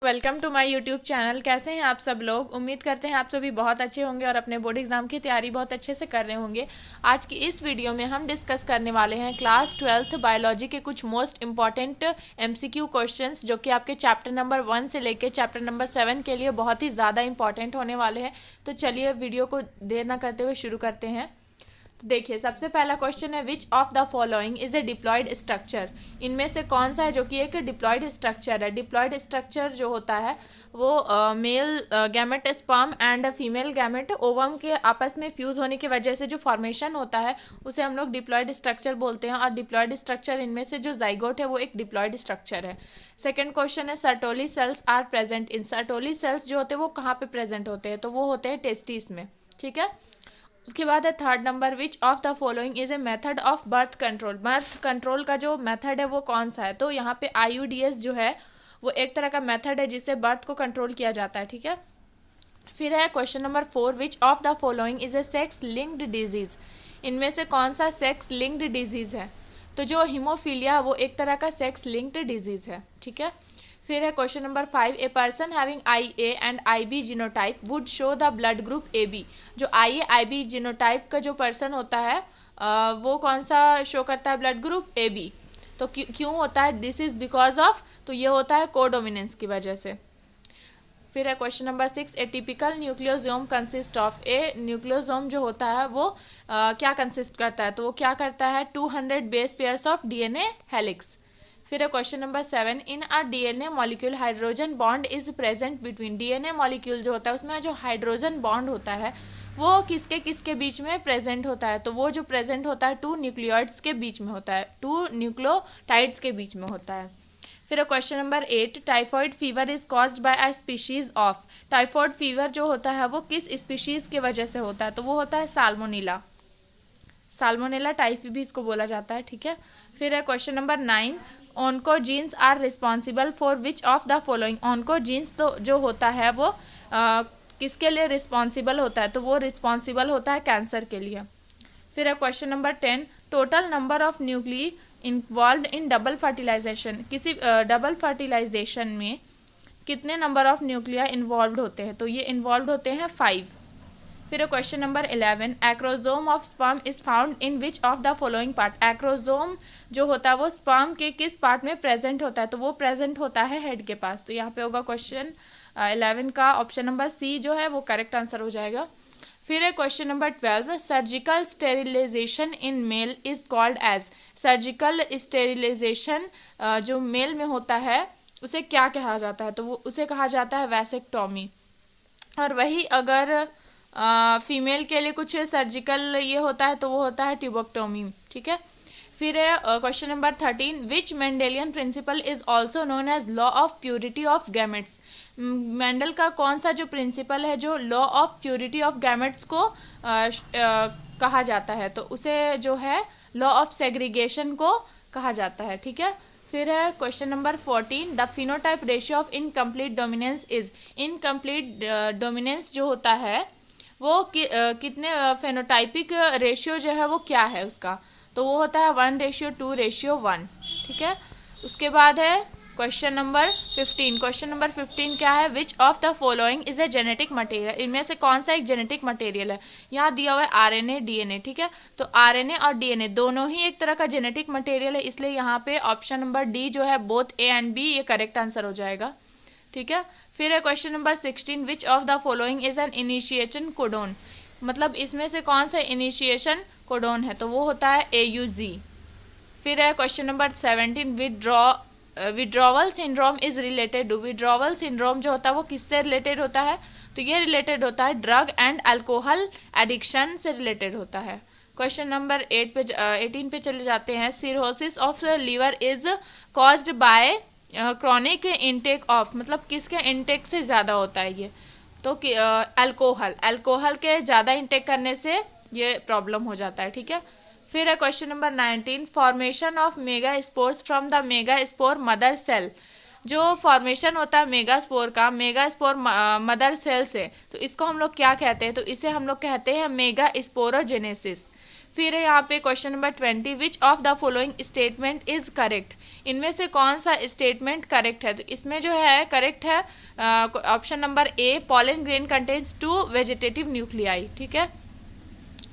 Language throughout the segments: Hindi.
Welcome to my YouTube channel. कैसे हैं आप सब लोग? उम्मीद करते हैं आप सभी बहुत अच्छे होंगे और अपने बोर्ड एग्जाम की तैयारी बहुत अच्छे से कर रहे होंगे। आज की इस वीडियो में हम डिस्कस करने वाले हैं क्लास 12th बायोलॉजी के कुछ मोस्ट इंपॉर्टेंट एमसीक्यू क्वेश्चंस जो कि आपके चैप्टर नंबर 1 से लेकर चैप्टर नंबर 7 के लिए बहुत ही ज़्यादा इंपॉर्टेंट होने वाले हैं। तो चलिए वीडियो को देर ना करते हुए शुरू करते हैं। तो देखिए, सबसे पहला क्वेश्चन है which of the following is a diploid structure. इनमें से कौन सा है जो कि एक डिप्लॉयड स्ट्रक्चर है। डिप्लॉयड स्ट्रक्चर जो होता है वो male gamete sperm and female gamete ovum के आपस में फ्यूज होने की वजह से जो फॉर्मेशन होता है उसे हम लोग डिप्लॉयड स्ट्रक्चर बोलते हैं। और डिप्लॉयड स्ट्रक्चर इनमें से जो जाइगोट है वो एक डिप्लॉयड स्ट्रक्चर है। सेकेंड क्वेश्चन है Sertoli cells are present in. Sertoli cells जो होते हैं वो कहाँ पे प्रेजेंट होते हैं, तो वो होते हैं टेस्टिस में। ठीक है। उसके बाद है third number which of the following is a method of birth control. Birth control का जो मेथड है वो कौन सा है, तो यहाँ पे IUDS जो है वो एक तरह का मेथड है जिससे बर्थ को कंट्रोल किया जाता है। ठीक है। फिर है question number 4 which of the following is A sex linked disease. इनमें से कौन सा सेक्स लिंक्ड डिजीज है, तो जो हीमोफीलिया वो एक तरह का सेक्स लिंक्ड डिजीज है। ठीक है। फिर है question number 5 a person having IA and IB genotype would show the blood group AB। जो IA IB जीनोटाइप का जो पर्सन होता है वो कौन सा शो करता है, ब्लड ग्रुप AB। तो क्यों होता है, दिस इज बिकॉज ऑफ, तो ये होता है कोडोमिनेंस की वजह से। फिर है question number 6 A typical nucleosome consist of. A nucleosome जो होता है वो क्या कंसिस्ट करता है, तो वो क्या करता है 200 base pairs of DNA helix. फिर है question number 7 in a DNA molecule hydrogen bond is present between. DNA molecule जो होता है उसमें जो हाइड्रोजन बॉन्ड होता है वो किसके किसके बीच में प्रेजेंट होता है, तो वो जो प्रेजेंट होता है 2 न्यूक्लियोइड्स के बीच में होता है, 2 न्यूक्लियोटाइड्स के बीच में होता है। फिर question number 8 typhoid fever is caused bye a species of. Typhoid fever जो होता है वो किस स्पीशीज की वजह से होता है, तो वो होता है साल्मोनेला। साल्मोनेला टाइफी भी इसको बोला जाता है। ठीक है। फिर है question number 9 oncogenes are responsible for which of the following. Oncogenes तो जो होता है वो किसके लिए रिस्पॉन्सिबल होता है, तो वो रिस्पॉन्सिबल होता है कैंसर के लिए। फिर है question number 10 total number of nuclei involve in double fertilization. किसी डबल फर्टिलाइजेशन में कितने नंबर ऑफ न्यूक्लिया इन्वॉल्व होते हैं, तो ये इन्वॉल्व होते हैं 5। फिर question number 11 acrosome of sperm is found in which of the following part. Acrosome जो होता है वो स्पर्म के किस पार्ट में प्रेजेंट होता है, तो वो प्रेजेंट होता है हेड के पास। तो यहाँ पे होगा क्वेश्चन 11 का ऑप्शन नंबर C जो है वो करेक्ट आंसर हो जाएगा। फिर है question number 12 surgical sterilization in male is called as. Surgical sterilization जो मेल में होता है उसे क्या कहा जाता है, तो वो उसे कहा जाता है वैसेक्टोमी। और वही अगर फीमेल के लिए कुछ सर्जिकल ये होता है तो वो होता है ट्यूबोक्टोमी। ठीक है। फिर है question number 13 which Mendelian principle is also known as law of purity of gametes. Mendel का कौन सा जो प्रिंसिपल है जो law of purity of gametes को कहा जाता है, तो उसे जो है लॉ ऑफ सेग्रीगेशन को कहा जाता है। ठीक है। फिर है question number 14 the phenotype ratio of incomplete dominance is. Incomplete dominance जो होता है वो कितने फेनोटाइपिक रेशियो जो है वो क्या है उसका, तो वो होता है 1:2:1। ठीक है। उसके बाद है क्वेश्चन नंबर 15। क्वेश्चन नंबर 15 क्या है which of the following is a genetic material. इनमें से कौन सा एक जेनेटिक मटेरियल है, यहाँ दिया हुआ है RNA DNA। ठीक है। तो RNA और DNA दोनों ही एक तरह का जेनेटिक मटेरियल है, इसलिए यहाँ पे ऑप्शन नंबर D जो है बोथ A एंड B ये करेक्ट आंसर हो जाएगा। ठीक है। फिर है question number 16 which of the following is an initiation codon. मतलब इसमें से कौन सा इनिशिएशन कोडोन है, तो वो होता है AUG। फिर है question number 17 withdrawal syndrome is related to. Withdrawal syndrome जो होता है वो किससे रिलेटेड होता है, तो ये रिलेटेड होता है ड्रग एंड अल्कोहल एडिक्शन से रिलेटेड होता है। क्वेश्चन नंबर 18 पे चले जाते हैं cirrhosis of liver is caused by chronic intake of. मतलब किसके इनटेक से ज़्यादा होता है ये, तो अल्कोहल के ज़्यादा इंटेक करने से ये प्रॉब्लम हो जाता है। ठीक है। फिर है question number 19 formation of mega spores from the mega spore mother cell. जो फॉर्मेशन होता है मेगा स्पोर का मेगा स्पोर मदर सेल से, तो इसको हम लोग क्या कहते हैं, तो इसे हम लोग कहते हैं मेगा स्पोरोजेनेसिस। फिर है यहाँ पे question number 20 which of the following statement is correct. इनमें से कौन सा स्टेटमेंट करेक्ट है? तो इसमें जो है करेक्ट है option number A, pollen grain contains 2 vegetative nuclei. ठीक है,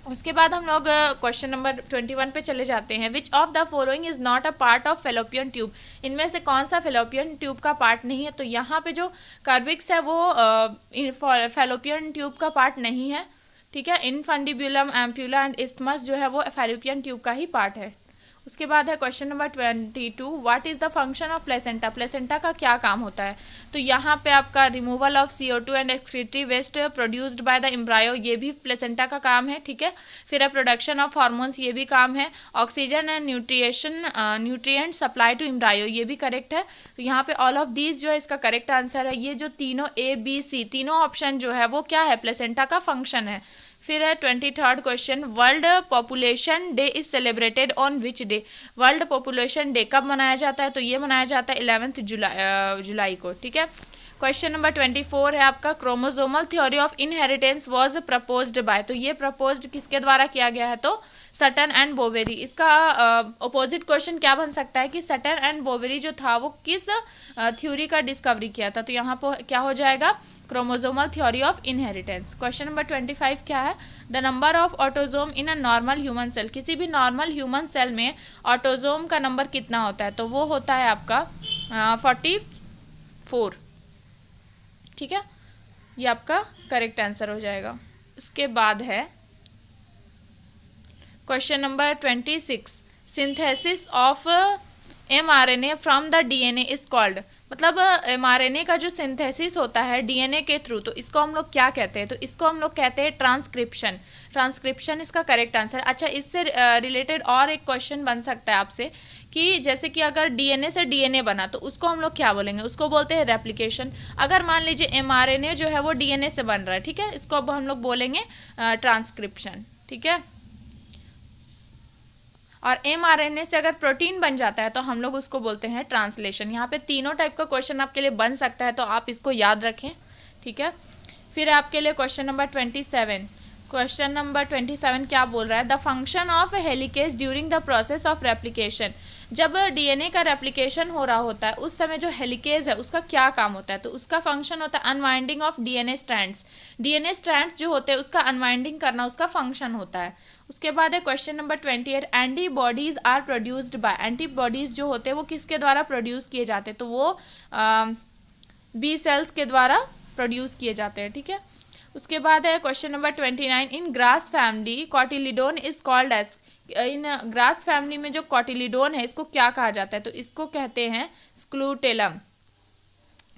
उसके बाद हम लोग क्वेश्चन नंबर 21 पे चले जाते हैं। विच of the following is not a part of fallopian tube? इनमें से कौन सा फेलोपियन ट्यूब का पार्ट नहीं है? तो यहाँ पे जो कार्बिक्स है वो फेलोपियन ट्यूब का पार्ट नहीं है। ठीक है, इनफंडिब्युलम, एम्प्यूला एंड इस्थमस जो है वो फेलोपियन ट्यूब का ही पार्ट है। उसके बाद है question number 22, what is the function of placenta? Placenta का क्या काम होता है? तो यहाँ पे आपका removal of CO2 and excretory waste produced by the embryo, ये भी प्लेसेंटा का काम है। ठीक है, फिर है प्रोडक्शन ऑफ हार्मोन्स, ये भी काम है। Oxygen and nutrient supply to embryo, ये भी करेक्ट है। तो यहाँ पे ऑल ऑफ दीज जो है इसका करेक्ट आंसर है। ये जो तीनों A, B, C तीनों ऑप्शन जो है वो क्या है? प्लेसेंटा का फंक्शन है। फिर है 23rd question, world population day is celebrated on which day? World population day कब मनाया जाता है? तो ये मनाया जाता है 11 जुलाई को। ठीक है, क्वेश्चन नंबर 24 है आपका, chromosomal theory of inheritance was proposed by? तो ये प्रपोज्ड किसके द्वारा किया गया है? तो सटन एंड बोवेरी। इसका अपोजिट क्वेश्चन क्या बन सकता है कि सटन एंड बोवेरी जो था वो किस थ्योरी का डिस्कवरी किया था? तो यहाँ पर क्या हो जाएगा? Chromosomal theory of inheritance. Question number 25 क्या है? The number of autosome in a normal human cell. किसी भी नॉर्मल ह्यूमन सेल में ऑटोजोम का नंबर कितना होता है? तो वो होता है आपका 44। ठीक है, ये आपका करेक्ट आंसर हो जाएगा। उसके बाद है question number 26, synthesis of mRNA from the DNA is called? मतलब mRNA का जो सिंथेसिस होता है DNA के थ्रू, तो इसको हम लोग क्या कहते हैं? तो इसको हम लोग कहते हैं ट्रांसक्रिप्शन। ट्रांसक्रिप्शन इसका करेक्ट आंसर। अच्छा, इससे रिलेटेड और एक क्वेश्चन बन सकता है आपसे कि जैसे कि अगर DNA से DNA बना तो उसको हम लोग क्या बोलेंगे? उसको बोलते हैं रेप्लिकेशन। अगर मान लीजिए mRNA जो है वो DNA से बन रहा है, ठीक है, इसको अब हम लोग बोलेंगे ट्रांसक्रिप्शन। ठीक है, और mRNA से अगर प्रोटीन बन जाता है तो हम लोग उसको बोलते हैं ट्रांसलेशन। यहाँ पे तीनों टाइप का क्वेश्चन आपके लिए बन सकता है, तो आप इसको याद रखें। ठीक है, फिर आपके लिए क्वेश्चन नंबर 27। क्वेश्चन नंबर 27 क्या बोल रहा है? The function of helicase during the process of replication. जब DNA का रेप्लिकेशन हो रहा होता है उस समय जो हेलिकेज है उसका क्या काम होता है? तो उसका फंक्शन होता है unwinding of DNA strands. DNA strands जो होते हैं उसका अनवाइंडिंग करना उसका फंक्शन होता है। उसके बाद है question number 28, antibodies are produced by. Antibodies जो होते हैं वो किसके द्वारा प्रोड्यूस किए जाते हैं? तो वो बी सेल्स के द्वारा प्रोड्यूस किए जाते हैं। ठीक है, उसके बाद है question number 29, in grass family cotyledon is called as. In grass family में जो कॉटिलिडोन है इसको क्या कहा जाता है? तो इसको कहते हैं scutellum.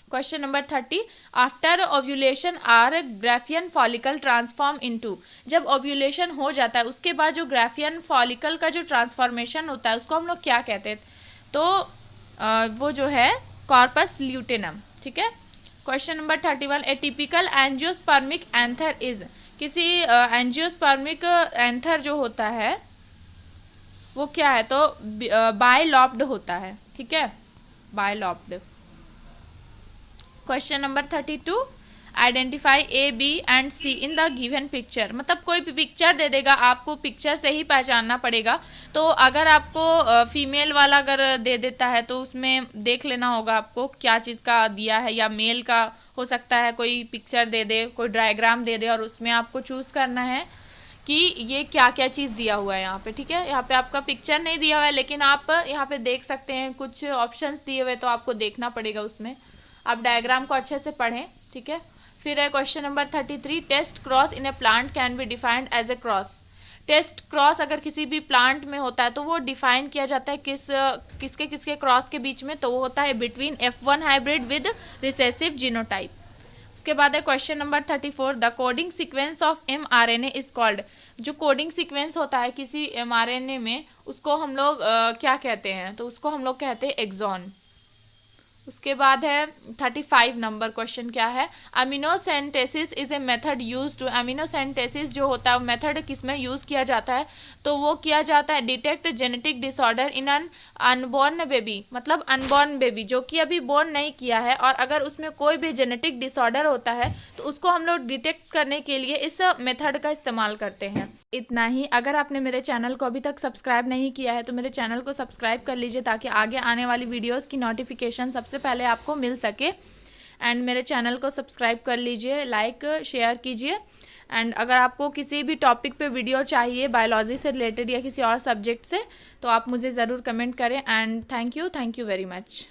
Question number 30, after ovulation are Graafian follicle transform into. जब ओव्यूलेशन हो जाता है उसके बाद जो ग्राफियन फॉलिकल का जो ट्रांसफॉर्मेशन होता है उसको हम लोग क्या कहते हैं? तो वो जो है कॉर्पस ल्यूटेनम। ठीक है, question number 31, A typical angiospermic anther is. किसी एंजियोस्पर्मिक एंथर जो होता है वो क्या है? तो बाइलॉब्ड होता है। ठीक है, bilobed. Question number 32, identify A, B and C in the given picture. मतलब कोई भी पिक्चर दे देगा, आपको पिक्चर से ही पहचानना पड़ेगा। तो अगर आपको फीमेल वाला अगर दे देता है तो उसमें देख लेना होगा आपको क्या चीज़ का दिया है, या मेल का हो सकता है कोई पिक्चर दे दे, कोई डायग्राम दे दे, और उसमें आपको चूज़ करना है कि ये क्या क्या चीज़ दिया हुआ है यहाँ पे। ठीक है, यहाँ पे आपका पिक्चर नहीं दिया हुआ है लेकिन आप यहाँ पे देख सकते हैं कुछ ऑप्शंस दिए हुए, तो आपको देखना पड़ेगा उसमें। आप डायग्राम को अच्छे से पढ़ें। ठीक है, फिर है question number 33, test cross in a plant can be defined as a cross. Test cross अगर किसी भी प्लांट में होता है तो वो डिफाइन किया जाता है किसके क्रॉस के बीच में? तो वो होता है between F1 hybrid with recessive genotype. उसके बाद है question number 34, the coding sequence of mRNA is called. जो कोडिंग सीक्वेंस होता है किसी mRNA में उसको हम लोग क्या कहते हैं? तो उसको हम लोग कहते हैं एक्सॉन। उसके बाद है 35 नंबर क्वेश्चन क्या है? Amniocentesis is a method use to. Amniocentesis जो होता है मेथड किस में यूज़ किया जाता है? तो वो किया जाता है detect genetic disorder in an unborn baby. मतलब अनबॉर्न बेबी जो कि अभी बोर्न नहीं किया है, और अगर उसमें कोई भी जेनेटिक डिसऑर्डर होता है तो उसको हम लोग डिटेक्ट करने के लिए इस मेथड का इस्तेमाल करते हैं। इतना ही। अगर आपने मेरे चैनल को अभी तक सब्सक्राइब नहीं किया है तो मेरे चैनल को सब्सक्राइब कर लीजिए ताकि आगे आने वाली वीडियोस की नोटिफिकेशन सबसे पहले आपको मिल सके। एंड मेरे चैनल को सब्सक्राइब कर लीजिए, लाइक शेयर कीजिए। एंड अगर आपको किसी भी टॉपिक पे वीडियो चाहिए बायोलॉजी से रिलेटेड या किसी और सब्जेक्ट से तो आप मुझे ज़रूर कमेंट करें। And thank you very much.